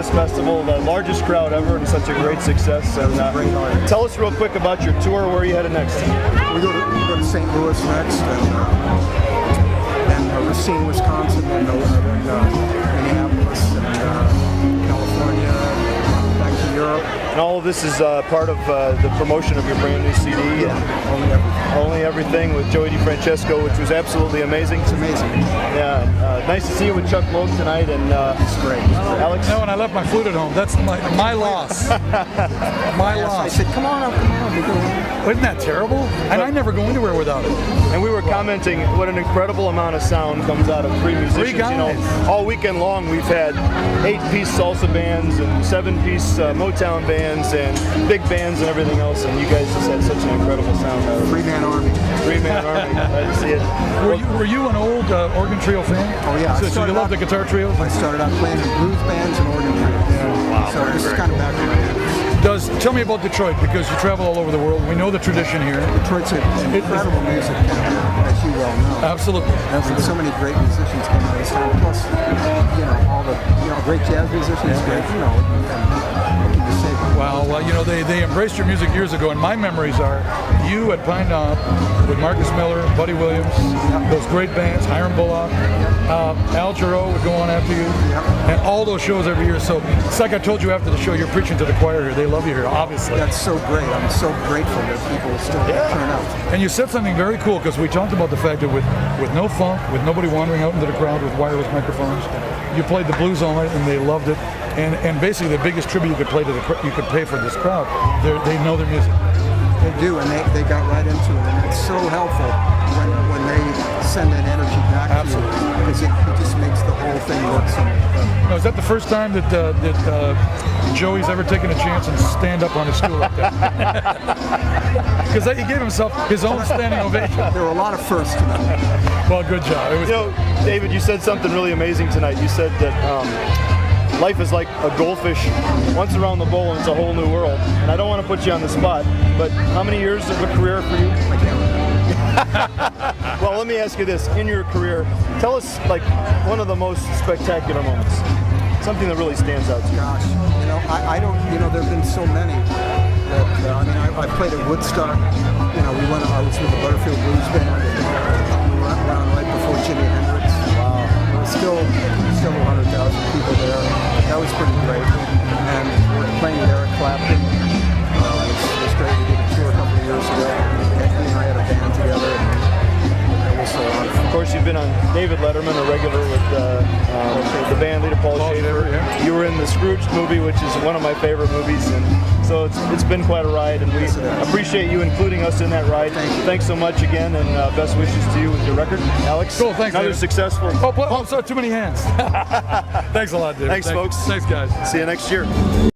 Jazz Festival, the largest crowd ever, and such a great success. And tell us real quick about your tour. Where are you headed next? We go to St. Louis next, and Raisin, Wisconsin, and Minneapolis, and California, back to Europe. And all of this is part of the promotion of your brand new CD, and Only Everything with Joey DeFrancesco, which was absolutely amazing. It's amazing. Yeah, nice to see you with Chuck Loeb tonight, and it's great. Alex. No, and I left my flute at home. That's my loss. My loss. I said, come on up, come on up. Isn't that terrible? And I never go anywhere without it. And we were commenting what an incredible amount of sound comes out of three musicians. Three guys. You know, all weekend long we've had 8-piece salsa bands and 7-piece Motown bands and big bands and everything else, and you guys just had such an incredible sound out of it. Three-man army. Three-man army. Glad to see it. Were you an old organ trio fan? Oh yeah. So you love the guitar trios? I started out playing in blues bands and organ trios. Yeah. Wow. So this is kind of back to my head. Tell me about Detroit, because you travel all over the world. We know the tradition here. Detroit's an incredible music town, as you well know. Absolutely. Absolutely. So many great musicians come out of this town. Plus, all the great jazz musicians. Great, what can you say? Well, they embraced your music years ago, and my memories are you at Pine Knob with Marcus Miller, Buddy Williams, those great bands, Hiram Bullock, Al Jarreau would go on after you, and all those shows every year. So it's like I told you after the show, you're preaching to the choir here. They love you here, obviously. That's so great. I'm so grateful that people still turn out. And you said something very cool, because we talked about the fact that with no funk, with nobody wandering out into the crowd with wireless microphones, you played the blues all night and they loved it. And basically the biggest tribute you could pay for this crowd, they know their music. They do, and they got right into it, and it's so helpful when they send that energy back to you, because it just makes the whole thing work so much better. Now, is that the first time that Joey's ever taken a chance and stand up on his stool like that? Because he gave himself his own standing ovation. There were a lot of firsts tonight. Well, good job. David, you said something really amazing tonight. You said that life is like a goldfish. Once around the bowl, and it's a whole new world. And I don't want to put you on the spot, but how many years of a career for you? I can't remember. Well, let me ask you this. In your career, tell us one of the most spectacular moments. Something that really stands out to you. Gosh, I don't, there have been so many. I played at Woodstock. I was with the Butterfield Blues Band. We went around right before Jimi Hendrix. Wow. There was still several 100,000 people there. That was pretty great. And we're playing with Eric Clapton. It was great. We did a tour a couple of years ago. Anthony and I had a band together. That was so much fun. Of course, you've been on David Letterman, a regular with the band leader Paul Schaefer. Yeah. You were in the Scrooge movie, which is one of my favorite movies, and so it's been quite a ride, and we appreciate you including us in that ride. Thanks so much again, and best wishes to you with your record, Alex. Cool, thanks. Another David. Successful. Oh, sorry, too many hands. Thanks a lot, David. Thanks, folks. Thanks, guys. See you next year.